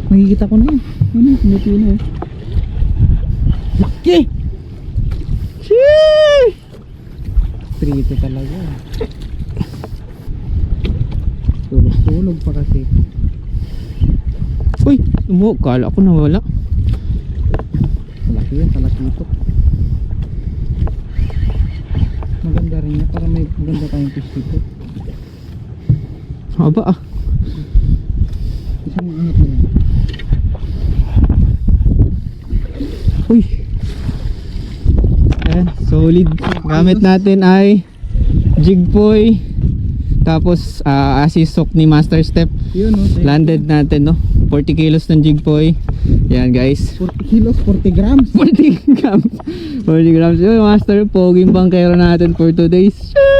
Makikita ko na yan. Ano, pinipino. Laki! Sheesh! Prito talaga. Tulog-tulog pa kasi. Uy, kala ko nawala. Malaki yan, talakito. Maganda rin yan, para may maganda tayong fish dito. Haba ah. Isang angat na lang. Uy. Ayan, solid. Gamit natin ay jigpoy. Tapos assist hook ni Master Step. Yun, no? Landed natin, no? 40 kilos ng jigpoy. Yan guys. 40 kilos, 40 grams. 40 grams. 40 grams. Yun, Master, poging bangkero natin for today's show.